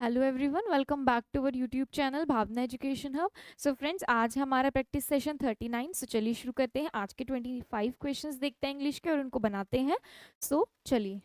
Hello everyone, welcome back to our YouTube channel Bhavna education hub. So friends, आज हमारा practice session 39। सो चलिए शुरू करते हैं। आज के 25 क्वेश्चंस देखते हैं इंग्लिश के और उनको बनाते हैं। सो चलिए,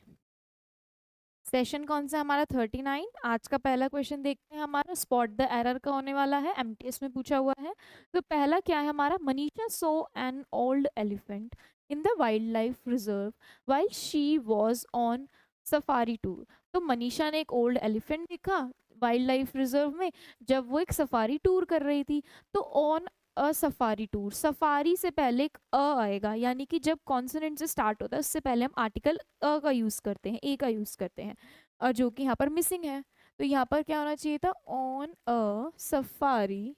सेशन कौन सा हमारा 39। आज का पहला क्वेश्चन देखते हैं, हमारा स्पॉट द एरर का होने वाला है, एमटीएस में पूछा हुआ है। तो पहला क्या है हमारा, Manisha saw an old elephant in the wild life reserve while she was on safari tour. तो मनीषा ने एक ओल्ड एलिफेंट देखा वाइल्ड लाइफ रिजर्व में जब वो एक सफारी टूर कर रही थी। तो on a safari tour, safari से पहले एक अ आएगा, यानी कि जब कॉन्सोनेंट से स्टार्ट होता है उससे पहले हम आर्टिकल अ का यूज करते हैं, ए का यूज करते हैं, और जो कि यहाँ पर मिसिंग है। तो यहाँ पर क्या होना चाहिए था, ऑन अ सफारी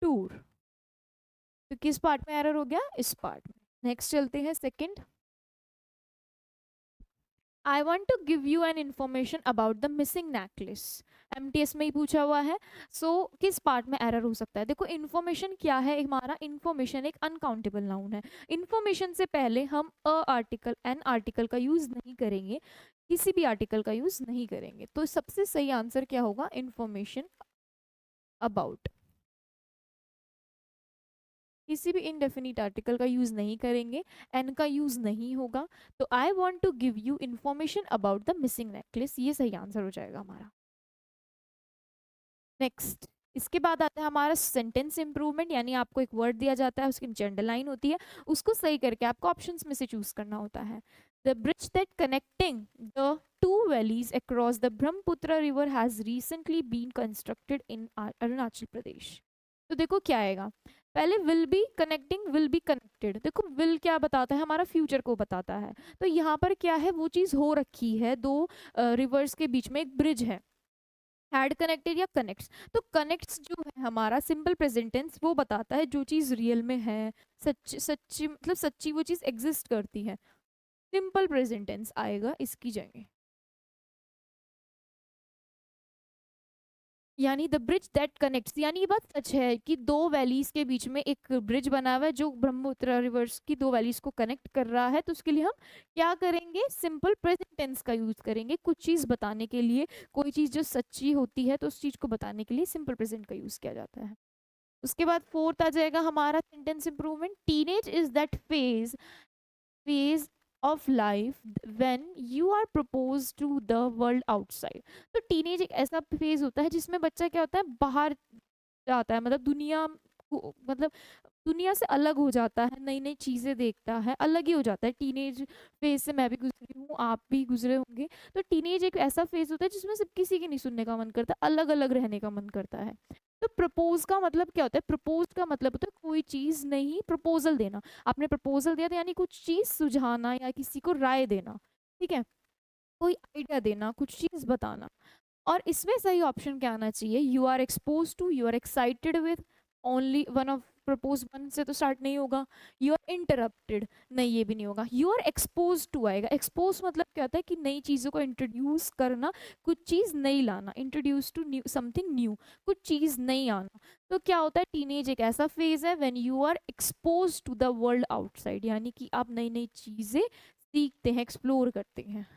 टूर। तो किस पार्ट में एरर हो गया, इस पार्ट में। नेक्स्ट चलते हैं second. I want to give you an information about the missing necklace. MTS में ही पूछा हुआ है। किस पार्ट में एरर हो सकता है, देखो इन्फॉर्मेशन क्या है हमारा, इन्फॉर्मेशन एक अनकाउंटेबल नाउन है। इन्फॉर्मेशन से पहले हम अ आर्टिकल एन आर्टिकल का यूज नहीं करेंगे, किसी भी आर्टिकल का यूज नहीं करेंगे। तो सबसे सही आंसर क्या होगा, इन्फॉर्मेशन अबाउट। किसी भी इनडेफिनिट आर्टिकल का यूज नहीं करेंगे, एन का यूज नहीं होगा। तो I want to give you information about the missing necklace, ये सही आंसर हो जाएगा हमारा। नेक्स्ट, इसके बाद आता है हमारा सेंटेंस इंप्रूवमेंट, यानी आपको एक वर्ड दिया जाता है, उसकी नीचे अंडरलाइन होती है, उसको सही करके आपको ऑप्शंस में से चूज करना होता है। The bridge that connecting the two valleys across the Brahmaputra river has recently been constructed in Arunachal Pradesh. तो देखो क्या आएगा, पहले will be connecting, will be connected. देखो विल क्या बताता है, हमारा फ्यूचर को बताता है। तो यहाँ पर क्या है, वो चीज हो रखी है, दो रिवर्स के बीच में एक ब्रिज है, हैड कनेक्टेड या कनेक्ट्स। तो कनेक्ट्स जो है हमारा सिंपल प्रेजेंट टेंस, वो बताता है जो चीज रियल में है, सच्ची सच्ची मतलब सच्ची वो चीज एग्जिस्ट करती है। सिंपल प्रेजेंट टेंस आएगा इसकी जगह, यानी द ब्रिज दैट कनेक्ट्स, यानी ये बात सच है कि दो वैलीज के बीच में एक ब्रिज बना हुआ है जो ब्रह्मपुत्र रिवर्स की दो वैलीज को कनेक्ट कर रहा है। तो उसके लिए हम क्या करेंगे, सिंपल प्रेजेंट टेंस का यूज करेंगे, कुछ चीज बताने के लिए। कोई चीज जो सच्ची होती है तो उस चीज को बताने के लिए सिंपल प्रेजेंट का यूज किया जाता है। उसके बाद फोर्थ आ जाएगा हमारा sentence improvement. Teenage is that phase of life when you are propose to the world outside. तो टीनेज एक ऐसा फेज होता है जिसमें बच्चा क्या होता है, बाहर जाता है, मतलब मतलब दुनिया से अलग हो जाता है, नई नई चीजें देखता है, अलग ही हो जाता है। टीनेज फेज से मैं भी गुजरी हूँ, आप भी गुजरे होंगे। तो टीनेज एक ऐसा फेज होता है जिसमें सिर्फ किसी की नहीं सुनने का मन करता, अलग अलग रहने का मन करता है। तो प्रपोज का मतलब क्या होता है, प्रपोज का मतलब होता है कोई चीज नहीं, प्रपोजल देना। आपने प्रपोजल दिया तो यानी कुछ चीज सुझाना या किसी को राय देना, ठीक है, कोई आइडिया देना, कुछ चीज बताना। और इसमें सही ऑप्शन क्या आना चाहिए, you are expose to, you are excited with, only one of propose one से तो स्टार्ट नहीं होगा। यू आर इंटरप्टेड, नहीं ये भी नहीं होगा। यू आर एक्सपोज टू आएगा। एक्सपोज मतलब क्या होता है कि नई चीज़ों को इंट्रोड्यूस करना, कुछ चीज़ नई लाना, introduce to new something new, कुछ चीज़ नई आना। तो क्या होता है, टीनेज एक ऐसा फेज है when you are expose to the world outside, यानी कि आप नई नई चीज़ें सीखते हैं, एक्सप्लोर करते हैं।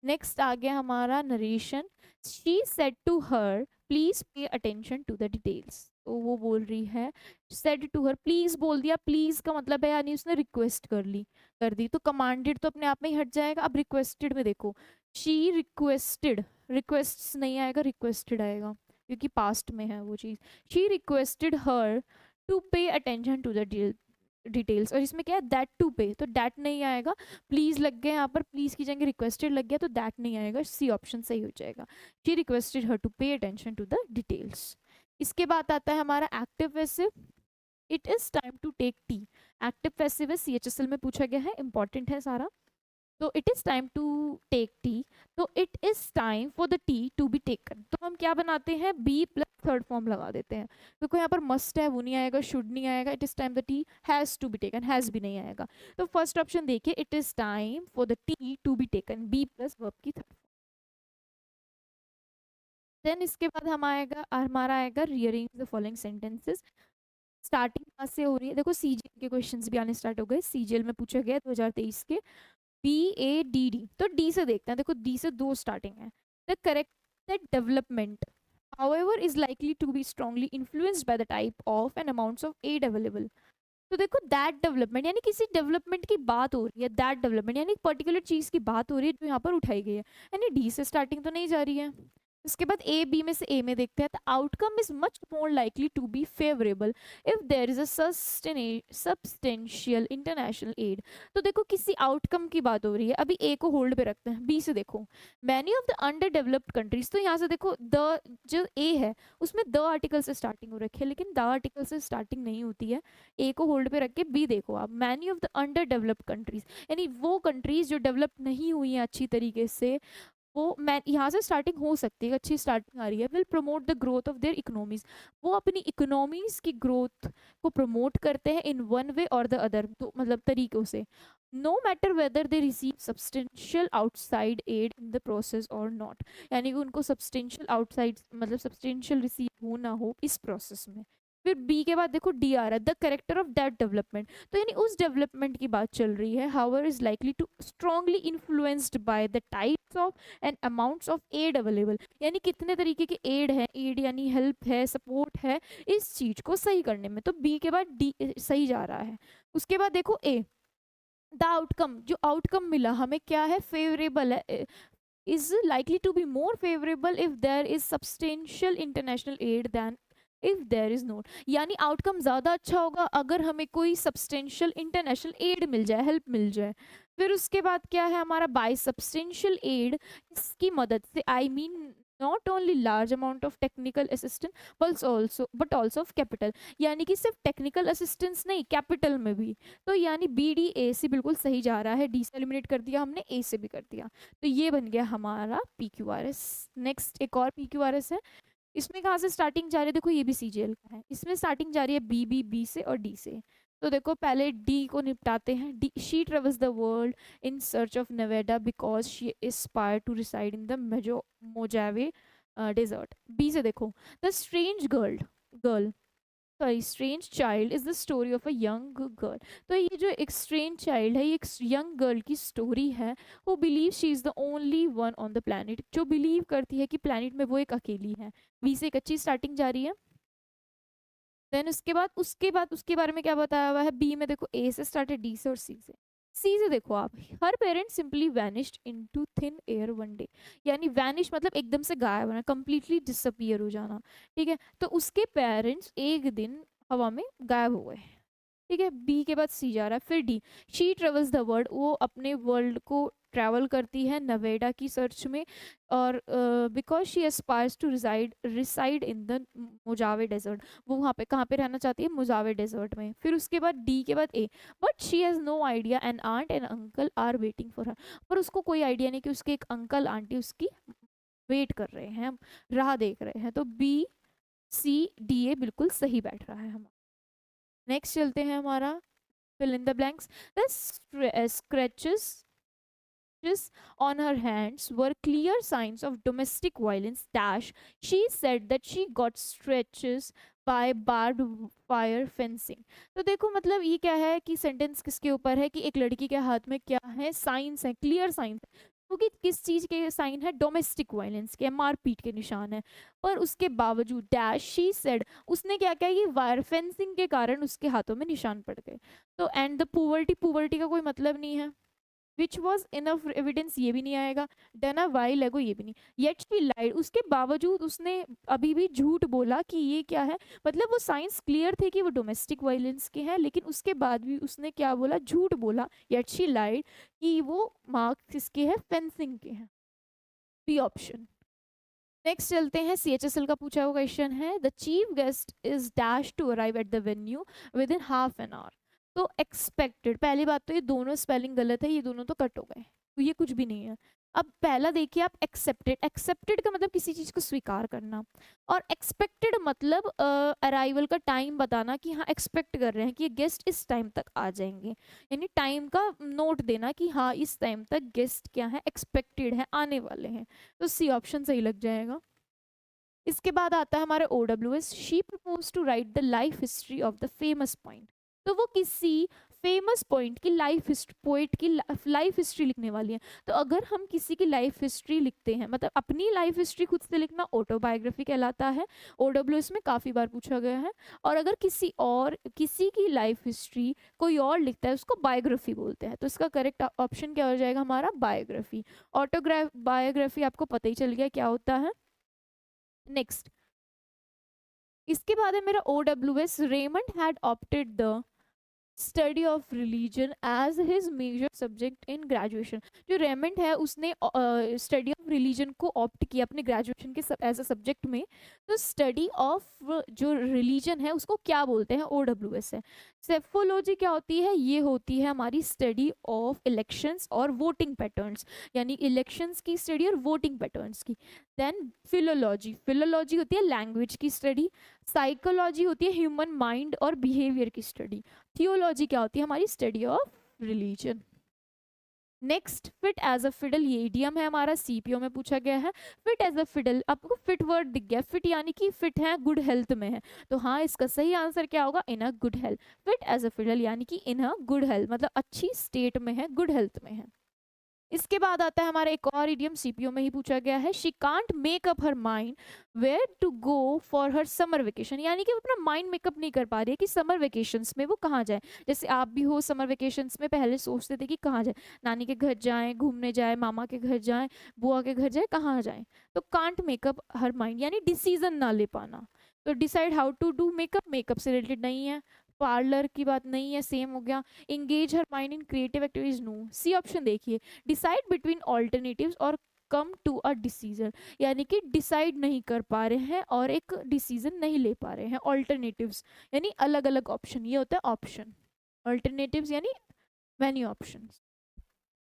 नेक्स्ट आ गया हमारा narration. She said to her please pay attention to the details. तो वो बोल रही है, सेड टू हर, प्लीज बोल दिया, प्लीज का मतलब है यानी उसने रिक्वेस्ट कर दी। तो कमांडेड तो अपने आप में ही हट जाएगा। अब रिक्वेस्टेड में देखो, शी रिक्वेस्टेड, रिक्वेस्ट नहीं आएगा, रिक्वेस्टेड आएगा, क्योंकि पास्ट में है वो चीज। She requested her to pay attention to the details. और इसमें क्या है, दैट टू पे, तो दैट नहीं आएगा। प्लीज लग गया यहाँ पर, प्लीज की जगह रिक्वेस्टेड लग गया, तो दैट नहीं आएगा, सी ऑप्शन सही हो जाएगा। She requested her to pay attention to the details. इसके बाद आता है हमारा active passive. It is time to take tea. Active passive है, सीएचएसएल में पूछा गया है, इंपॉर्टेंट है सारा। तो it is time to take tea, तो it is time for the tea to be taken. तो हम क्या बनाते हैं, बी प्लस थर्ड फॉर्म लगा देते हैं, क्योंकि यहाँ पर मस्ट है वो नहीं आएगा, शुड नहीं आएगा। It is time the tea has to be taken, has भी नहीं आएगा। तो फर्स्ट ऑप्शन देखिए, it is time for the tea to be taken, be plus verb की थर्ड। देन इसके बाद हमारा आएगा rearrange the following sentences. Starting कहाँ से हो रही है, देखो सीजीएल के क्वेश्चंस भी आने स्टार्ट हो गए। सीजीएल में पूछा गया 2023 के, बी ए डी डी। तो डी से देखते हैं, देखो डी से दो स्टार्टिंग है। The correct that development however is likely to be strongly influenced by the type of and amounts of aid available. तो देखो दैट डेवलपमेंट यानी किसी डेवलपमेंट की बात हो रही है, दैट डेवलपमेंट यानी एक पर्टिकुलर चीज की बात हो रही है जो यहाँ पर उठाई गई है, यानी डी से स्टार्टिंग तो नहीं जा रही है। उसके बाद ए बी में से ए में देखते हैं, the outcome is much more likely to be favourable if there is a substantial international aid. तो देखो किसी आउटकम की बात हो रही है, अभी ए को होल्ड पे रखते हैं, बी से देखो many of the under developed countries, तो यहाँ से देखो द जो ए है उसमें द आर्टिकल से स्टार्टिंग हो रखी है, लेकिन द आर्टिकल से स्टार्टिंग नहीं होती है। ए को होल्ड पे रख के बी देखो आप, many of the under developed countries यानी वो कंट्रीज जो डेवलप नहीं हुई हैं अच्छी तरीके से, वो मैं यहाँ से स्टार्टिंग हो सकती है, अच्छी स्टार्टिंग आ रही है, will promote the growth of their economies, वो अपनी इकोनॉमीज की ग्रोथ को प्रमोट करते हैं इन वन वे और द अदर, तो मतलब तरीकों से, no matter whether they receive substantial outside aid in the process और नॉट, यानी कि उनको सब्सटेंशियल आउटसाइड मतलब सब्सटेंशियल रिसीव हो ना हो इस प्रोसेस में। फिर बी के बाद देखो डी आ रहा है, the character of that development, तो यानी उस डेवलपमेंट की बात चल रही है, however is likely to strongly influenced by the types of and amounts of aid available, यानी कितने तरीके के एड है, एड यानी हेल्प है, सपोर्ट है इस चीज को सही करने में, तो बी के बाद डी सही जा रहा है। उसके बाद देखो ए, द आउटकम, जो आउटकम मिला हमें क्या है, फेवरेबल है, is likely to be more favorable if there is substantial international aid than if there is not, यानी आउटकम ज़्यादा अच्छा होगा अगर हमें कोई सब्सटेंशियल इंटरनेशनल एड मिल जाए, हेल्प मिल जाए। फिर उसके बाद क्या है हमारा, बाय सब्सटेंशियल एड, इसकी मदद से I mean not only large amount of technical assistance but also of capital, यानी कि सिर्फ टेक्निकल असिस्टेंस नहीं, कैपिटल में भी, तो यानी बी डी ए सी बिल्कुल सही जा रहा है, डी से एलिमिनेट कर दिया हमने, ए से भी कर दिया, तो ये बन गया हमारा P Q R S. Next एक और पी क्यू आर एस है, इसमें कहाँ से स्टार्टिंग जा रही है, देखो ये भी सीजीएल का है, इसमें स्टार्टिंग जा रही है बी से और डी से, तो देखो पहले डी को निपटाते हैं। D, she travels the world in search of Nevada because she aspire to reside in the Mojave desert. B से देखो, the strange girl sorry strange child is the story of a young girl, तो ये जो एक strange child है ये एक young girl की स्टोरी है, वो believe she is the only one on the planet, जो बिलीव करती है कि प्लानट में वो एक अकेली है। बी से एक अच्छी स्टार्टिंग जा रही है। देन उसके बारे में क्या बताया हुआ है, बी में देखो ए से स्टार्ट है, डी से और सी से देखो आप, her parent simply vanished into thin air one day, यानी वैनिश मतलब एकदम से गायब होना, कंप्लीटली डिसअपियर हो जाना, ठीक है, तो उसके पेरेंट्स एक दिन हवा में गायब हो गए, ठीक है। बी के बाद सी जा रहा है, फिर D, she travels the world, वो अपने वर्ल्ड को ट्रैवल करती है नवेडा की सर्च में, और because she aspires to reside in the Mojave desert, वो वहाँ पे कहाँ पे रहना चाहती है, मुजावे डेजर्ट में। फिर उसके बाद डी के बाद A, but she has no idea an aunt and uncle are waiting for her, पर उसको कोई आइडिया नहीं कि उसके एक अंकल आंटी उसकी वेट कर रहे हैं, राह देख रहे हैं, तो बी सी डी ए बिल्कुल सही बैठ रहा है हमारा। नेक्स्ट चलते हैं हमारा fill in the blanks, the scratches on her hands were clear signs of domestic violence dash, she said that she got scratches by barbed wire fencing। तो देखो मतलब ये क्या है कि सेंटेंस किसके ऊपर है कि एक लड़की के हाथ में क्या है, साइंस है, क्लियर साइंस, क्योंकि किस चीज़ के साइन है, डोमेस्टिक वायलेंस के, मारपीट के निशान है, पर उसके बावजूद डैश शी सेड, उसने क्या किया, ये वायर फेंसिंग के कारण उसके हाथों में निशान पड़ गए। तो एंड द पुवर्टी का कोई मतलब नहीं है, विच वॉज इनफ एविडेंस ये भी नहीं आएगा, डना वाई लेगो ये भी नहीं, येट शी लाइड, उसके बावजूद उसने अभी भी झूठ बोला कि ये क्या है, मतलब वो साइंस क्लियर थे कि वो डोमेस्टिक वायलेंस के हैं, लेकिन उसके बाद भी उसने क्या बोला, झूठ बोला, येट शी लाइड कि वो मार्क्स किसके हैं, फेंसिंग के हैं, बी ऑप्शन। नेक्स्ट चलते हैं, CHSL का पूछा हुआ क्वेश्चन है, the chief guest is dash to arrive at the venue within half an hour, तो एक्सपेक्टेड, पहली बात तो ये दोनों स्पेलिंग गलत है, ये दोनों तो कट हो गए, तो ये कुछ भी नहीं है। अब पहला देखिए आप, एक्सेप्टेड का मतलब किसी चीज़ को स्वीकार करना, और एक्सपेक्टेड मतलब अराइवल का टाइम बताना कि हाँ एक्सपेक्ट कर रहे हैं कि ये गेस्ट इस टाइम तक आ जाएंगे, यानी टाइम का नोट देना कि हाँ इस टाइम तक गेस्ट क्या है, एक्सपेक्टेड है, आने वाले हैं, तो सी ऑप्शन सही लग जाएगा। इसके बाद आता है हमारे OWS, she propose to write the life history of the famous point, तो वो किसी फेमस पॉइंट की पोइट की लाइफ हिस्ट्री लिखने वाली है। तो अगर हम किसी की लाइफ हिस्ट्री लिखते हैं, मतलब अपनी लाइफ हिस्ट्री खुद से लिखना ऑटोबायोग्राफी कहलाता है, OWS में काफ़ी बार पूछा गया है। और अगर किसी की लाइफ हिस्ट्री कोई और लिखता है उसको बायोग्राफी बोलते हैं। तो इसका करेक्ट ऑप्शन क्या हो जाएगा हमारा, बायोग्राफी। बायोग्राफी आपको पता ही चल गया क्या होता है। नेक्स्ट, इसके बाद है मेरा OWS, Raymond had opted the study of religion as his major subject in graduation. जो रेमंड है उसने स्टडी ऑफ रिलीजन को ऑप्ट किया अपने ग्रेजुएशन के एज अ सब्जेक्ट में। तो स्टडी ऑफ जो रिलीजन है उसको क्या बोलते हैं, OWS है। सेफोलॉजी क्या होती है, ये होती है हमारी स्टडी ऑफ इलेक्शंस और वोटिंग पैटर्न्स, यानी इलेक्शंस की स्टडी और वोटिंग पैटर्न्स की। देन फिलोलॉजी होती है लैंग्वेज की स्टडी। साइकोलॉजी होती है ह्यूमन माइंड और बिहेवियर की स्टडी। थियोलॉजी क्या होती है, हमारी study of religion. Next, fit as a fiddle, ये इडियम है हमारा, CPO में पूछा गया है। फिट एज अ फिडल, आपको फिट वर्ड दिख गया, फिट यानी कि फिट है, गुड हेल्थ में है। तो हाँ, इसका सही आंसर क्या होगा, in a good health. Fit as a fiddle यानी कि इन अ गुड हेल्थ, मतलब अच्छी स्टेट में है, गुड हेल्थ में है। इसके बाद आता है हमारा एक और इडियम, CPO में ही पूछा गया है। She can't make up her mind where to go for her summer vacation, यानी कि वो अपना माइंड मेकअप नहीं कर पा रही है कि समर वेकेशंस में वो कहाँ जाए। जैसे आप भी हो, समर वेकेशंस में पहले सोचते थे कि कहाँ जाए, नानी के घर जाएं, घूमने जाए, मामा के घर जाएं, बुआ के घर जाए, कहाँ जाएं। तो कांट मेकअप हर माइंड यानी डिसीजन ना ले पाना। तो decide how to do makeup, makeup से रिलेटेड नहीं है। पार्लर की बात नहीं है, सेम हो गया। Engage her mind in creative activities, no. C option देखिए, डिसाइड बिटवीन ऑल्टरनेटिव्स और कम टू अ डिसीजन, यानी कि डिसाइड नहीं कर पा रहे हैं और एक डिसीजन नहीं ले पा रहे हैं। ऑल्टरनेटिव्स यानी अलग अलग ऑप्शन, ये होता है ऑप्शन। ऑल्टरनेटिव्स यानी मेनी ऑप्शंस।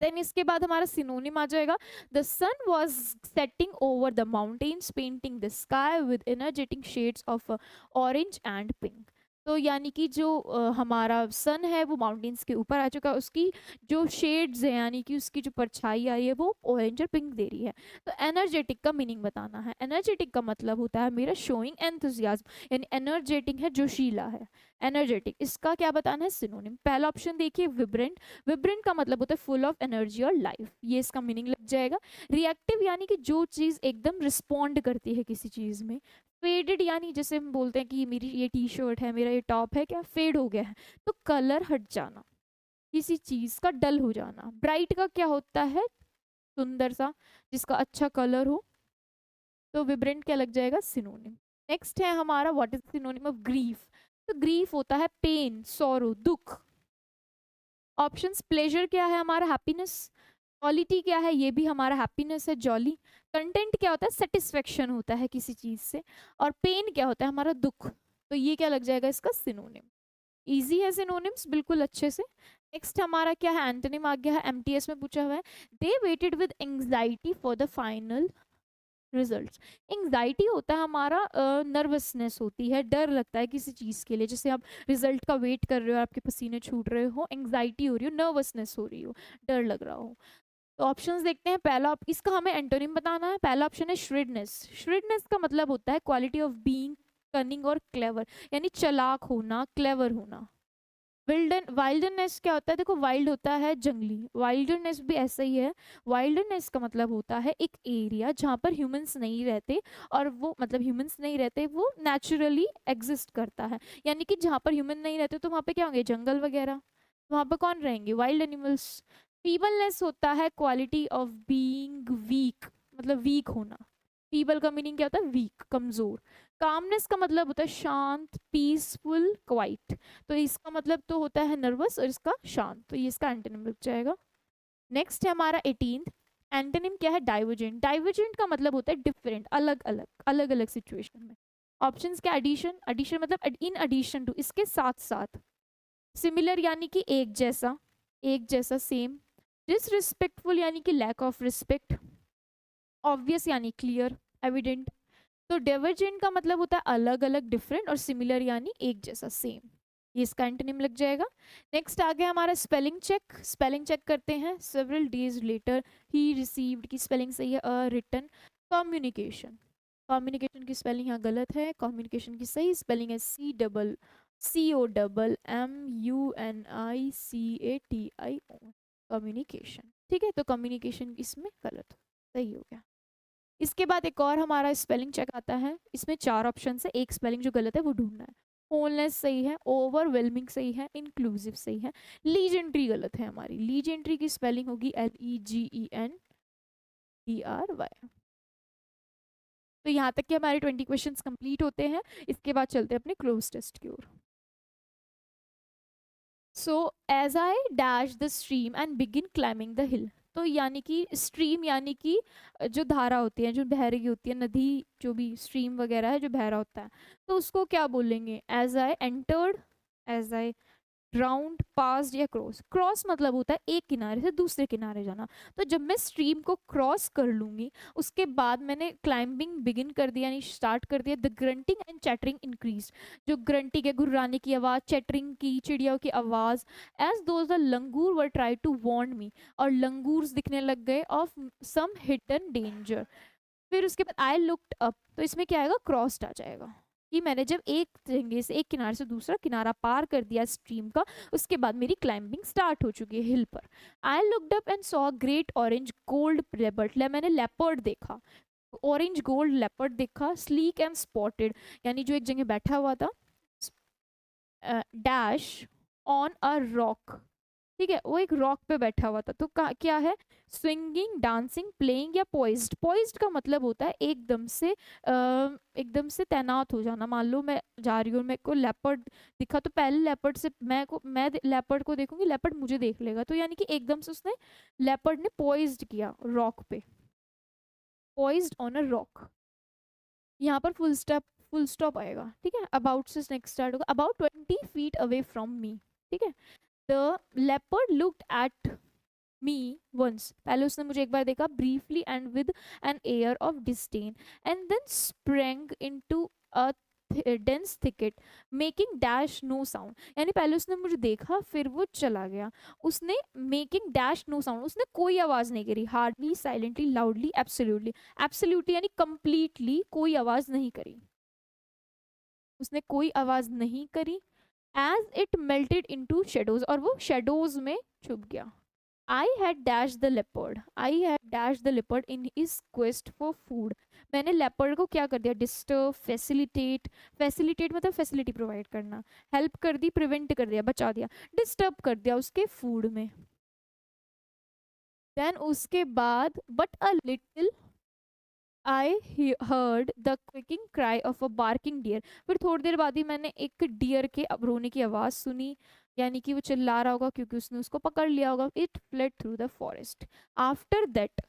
देन इसके बाद हमारा सिनोनिम आ जाएगा। The sun was setting over the mountains painting the sky with energetic shades of orange and pink. तो यानी कि जो हमारा सन है वो माउंटेन्स के ऊपर आ चुका है, उसकी जो शेड्स है यानी कि उसकी जो परछाई आ रही है वो ऑरेंज और पिंक दे रही है। तो एनर्जेटिक का मीनिंग बताना है। एनर्जेटिक का मतलब होता है मेरा शोइंग एंथुजियाज्म, यानी एनर्जेटिक है, जोशीला है, एनर्जेटिक। इसका क्या बताना है, सिनोनिम। पहला ऑप्शन देखिए, विब्रेंट। विब्रेंट का मतलब होता है फुल ऑफ एनर्जी और लाइफ, ये इसका मीनिंग लग जाएगा। रिएक्टिव यानी कि जो चीज़ एकदम रिस्पॉन्ड करती है किसी चीज़ में। फेडेड यानी जैसे हम बोलते हैं कि मेरी ये T-शर्ट है, मेरा ये टॉप है, क्या फेड हो गया है, तो कलर हट जाना, किसी चीज़ का डल हो जाना। ब्राइट का क्या होता है, सुंदर सा, जिसका अच्छा कलर हो। तो विब्रेंट क्या लग जाएगा, सिनोनिम। नेक्स्ट है हमारा what is synonym of grief. तो ग्रीफ होता है पेन, सॉरो, दुख। ऑप्शंस, प्लेजर क्या है हमारा, हैप्पीनेस। क्वालिटी क्या है, ये भी हमारा हैप्पीनेस है, जॉली। कंटेंट क्या होता है, सेटिस्फेक्शन होता है किसी चीज से। और पेन क्या होता है, हमारा दुख। तो ये क्या लग जाएगा इसका, सिनोनिम। इजी है सिनोनिम्स बिल्कुल अच्छे से। नेक्स्ट हमारा क्या है, एंटोनिम आ गया है, MTS में पूछा हुआ है। They waited with anxiety for the final results. Anxiety होता है हमारा नर्वसनेस होती है, डर लगता है किसी चीज़ के लिए। जैसे आप रिजल्ट का वेट कर रहे हो, आपके पसीने छूट रहे हो, एंग्जाइटी हो रही हो, नर्वसनेस हो रही हो, डर लग रहा हो। तो ऑप्शंस देखते हैं। पहला, इसका हमें एंटोनिम बताना है। पहला ऑप्शन है श्रिडनेस। श्रिडनेस का मतलब होता है क्वालिटी ऑफ बीइंग कनिंग और क्लेवर, यानी चालाक होना, क्लेवर होना। वाइल्डनेस क्या होता है, देखो वाइल्ड होता है जंगली, वाइल्डनेस भी ऐसा ही है। वाइल्डनेस का मतलब होता है एक एरिया जहाँ पर ह्यूमंस नहीं रहते, और वो मतलब ह्यूमंस नहीं रहते, वो नेचुरली एग्जिस्ट करता है। यानी कि जहाँ पर ह्यूमन नहीं रहते तो वहाँ पे क्या होंगे, जंगल वगैरह, वहाँ पर कौन रहेंगे, वाइल्ड एनिमल्स। फीबलनेस होता है क्वालिटी ऑफ बीइंग वीक, मतलब वीक होना। फीबल का मीनिंग क्या होता है, वीक, कमजोर। कामनेस का मतलब होता है शांत, पीसफुल, क्वाइट। तो इसका मतलब तो होता है नर्वस और इसका शांत, तो ये इसका एंटोनिम लग जाएगा। नेक्स्ट है हमारा 18th, एंटोनिम क्या है, डाइवर्जेंट। डाइवर्जेंट का मतलब होता है डिफरेंट, अलग अलग, अलग अलग सिचुएशन में। ऑप्शंस क्या, एडिशन। एडिशन मतलब इन एडिशन टू, इसके साथ साथ। सिमिलर यानी कि एक जैसा, एक जैसा, सेम। डिसरिस्पेक्टफुल यानी कि लैक ऑफ रिस्पेक्ट। ऑब्वियस यानी क्लियर, एविडेंट। तो डाइवर्जेंट का मतलब होता है अलग अलग, डिफरेंट, और सिमिलर यानी एक जैसा, सेम। ये इसका एंटोनिम लग जाएगा। नेक्स्ट आ गया हमारा स्पेलिंग चेक। स्पेलिंग चेक करते हैं। Several days later he received की स्पेलिंग सही है, अ रिटन। कम्युनिकेशन, कम्युनिकेशन की स्पेलिंग यहाँ गलत है, कम्युनिकेशन की सही स्पेलिंग है COMMUNICATIO, कम्युनिकेशन। ठीक है, तो कम्युनिकेशन इसमें गलत सही हो गया। इसके बाद एक और हमारा स्पेलिंग चेक आता है, इसमें 4 ऑप्शन है, एक स्पेलिंग जो गलत है वो ढूंढना है। होलनेस सही है, ओवरवेलमिंग सही है, इंक्लूसिव सही है, लीजेंट्री गलत है हमारी। लीजेंट्री की स्पेलिंग होगी LEGENDRY। तो यहाँ तक के हमारे 20 क्वेश्चंस कंप्लीट होते हैं। इसके बाद चलते हैं अपने क्लोज टेस्ट की ओर। So as I dash the stream and begin climbing the hill, तो यानी कि स्ट्रीम यानी कि जो धारा होती है, जो बह रही होती है, नदी, जो भी स्ट्रीम वगैरह है जो बह रहा होता है, तो उसको क्या बोलेंगे? As I entered, as I round, passed या क्रॉस। क्रॉस मतलब होता है एक किनारे से दूसरे किनारे जाना। तो जब मैं स्ट्रीम को क्रॉस कर लूंगी, उसके बाद मैंने क्लाइंबिंग बिगिन कर दिया, यानी स्टार्ट कर दिया, the grunting and chattering increase, जो ग्रंटिंग है, गुर्राने की आवाज़, चैटरिंग की, चिड़ियों की आवाज़, as those the langur were try to warn me, और लंगूर्स दिखने लग गए ऑफ सम हिडन डेंजर। फिर उसके बाद आई लुक्ड अप, तो इसमें क्या आएगा? क्रॉस्ड आ जाएगा, कि मैंने जब एक जगह से, एक किनारे से दूसरा किनारा पार कर दिया स्ट्रीम का, उसके बाद मेरी क्लाइंबिंग स्टार्ट हो चुकी है हिल पर। I looked up and saw great orange gold leopard, मैंने लेपर्ड देखा, ऑरेंज गोल्ड लेपर्ड देखा, स्लीक एंड स्पॉटेड, यानी जो एक जगह बैठा हुआ था, डैश ऑन अ रॉक, ठीक है, वो एक रॉक पे बैठा हुआ था। तो क्या है? स्विंगिंग, डांसिंग, प्लेइंग या पॉइज्ड। पॉइज्ड का मतलब होता है एकदम से तैनात हो जाना। मान लो मैं जा रही हूँ, मेरे को लेपर्ड दिखा, तो पहले लेपर्ड से मैं लेपर्ड को देखूंगी, लेपर्ड मुझे देख लेगा, तो यानी कि एकदम से उसने, लेपर्ड ने पॉइज्ड किया रॉक पे, पॉइज्ड ऑन अ रॉक। यहाँ पर फुल स्टॉप आएगा, ठीक है। अबाउट से नेक्स्ट स्टार्ट होगा, about 20 feet away from me, ठीक है। The leopard looked at me once, पहले उसने मुझे एक बार देखा, briefly and with an air of disdain, and then sprang into a dense thicket, making dash no sound, यानी पहले उसने मुझे देखा, फिर वो चला गया, उसने making dash no sound, उसने कोई आवाज़ नहीं करी, hardly, silently, loudly, absolutely, absolutely यानी completely कोई आवाज़ नहीं करी, उसने कोई आवाज़ नहीं करी। As it melted into shadows, और वो शेडोज में छुप गया। I had dash the leopard, I had dash the leopard in his quest for food, मैंने लेपर्ड को क्या कर दिया? डिस्टर्ब, फैसिलिटेट, फैसिलिटेट मतलब फैसिलिटी प्रोवाइड करना, हेल्प कर दी, प्रिवेंट कर दिया, बचा दिया, डिस्टर्ब कर दिया उसके फूड में। देन उसके बाद but a little I heard the क्विकिंग cry of a barking deer, फिर थोड़ी देर बाद ही मैंने एक डियर के अब रोने की आवाज़ सुनी, यानी कि वो चिल्ला रहा होगा क्योंकि उसने उसको पकड़ लिया होगा। It fled through the forest. After that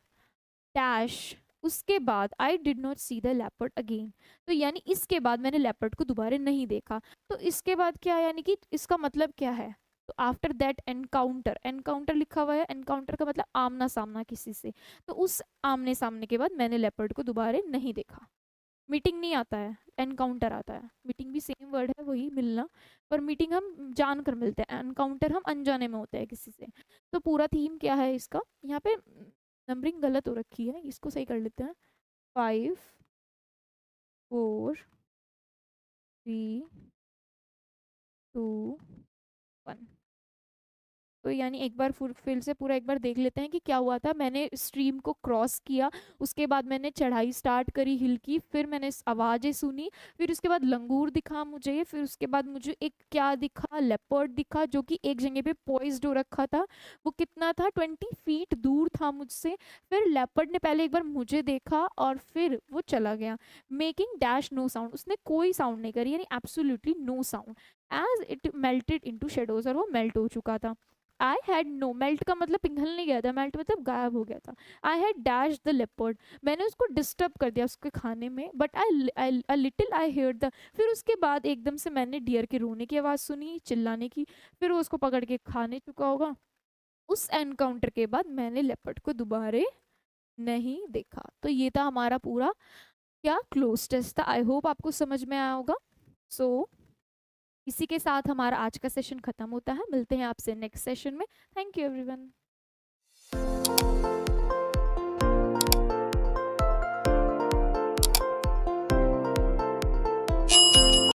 dash, उसके बाद I did not see the leopard again, तो यानी इसके बाद मैंने लेपर्ड को दोबारा नहीं देखा। तो इसके बाद क्या, यानी कि इसका मतलब क्या है? तो आफ्टर दैट एनकाउंटर, एनकाउंटर लिखा हुआ है, एनकाउंटर का मतलब आमना सामना किसी से, तो उस आमने सामने के बाद मैंने लेपर्ड को दोबारा नहीं देखा। मीटिंग नहीं आता है, एनकाउंटर आता है। मीटिंग भी सेम वर्ड है, वही मिलना, पर मीटिंग हम जानकर मिलते हैं, एनकाउंटर हम अनजाने में होते हैं किसी से। तो पूरा थीम क्या है इसका? यहाँ पे नंबरिंग गलत हो रखी है, इसको सही कर लेते हैं। 5 4 3 2 1। तो यानी एक बार फिर से पूरा एक बार देख लेते हैं कि क्या हुआ था। मैंने स्ट्रीम को क्रॉस किया, उसके बाद मैंने चढ़ाई स्टार्ट करी हिल की, फिर मैंने आवाज़ें सुनी, फिर उसके बाद लंगूर दिखा मुझे, फिर उसके बाद मुझे एक क्या दिखा? लेपर्ड दिखा, जो कि एक जगह पे पॉइज्ड हो रखा था। वो कितना था? 20 फीट दूर था मुझसे। फिर लेपर्ड ने पहले एक बार मुझे देखा और फिर वो चला गया। मेकिंग डैश नो साउंड, उसने कोई साउंड नहीं करी, यानी absolutely no sound. As it melted into shadows, और वो मेल्ट हो चुका था। आई हैड नो, मेल्ट का मतलब पिघल नहीं गया था, मेल्ट मतलब गायब हो गया था। I had dash the leopard, मैंने उसको डिस्टर्ब कर दिया उसके खाने में, but I little I hear the, फिर उसके बाद एकदम से मैंने डियर के रोने की आवाज़ सुनी, चिल्लाने की, फिर वो उसको पकड़ के खाने चुका होगा। उस एनकाउंटर के बाद मैंने लेपर्ड को दोबारा नहीं देखा। तो ये था हमारा पूरा क्या क्लोज टेस्ट था। आई होप आपको समझ में आया होगा। सो इसी के साथ हमारा आज का सेशन खत्म होता है। मिलते हैं आपसे नेक्स्ट सेशन में। Thank you everyone.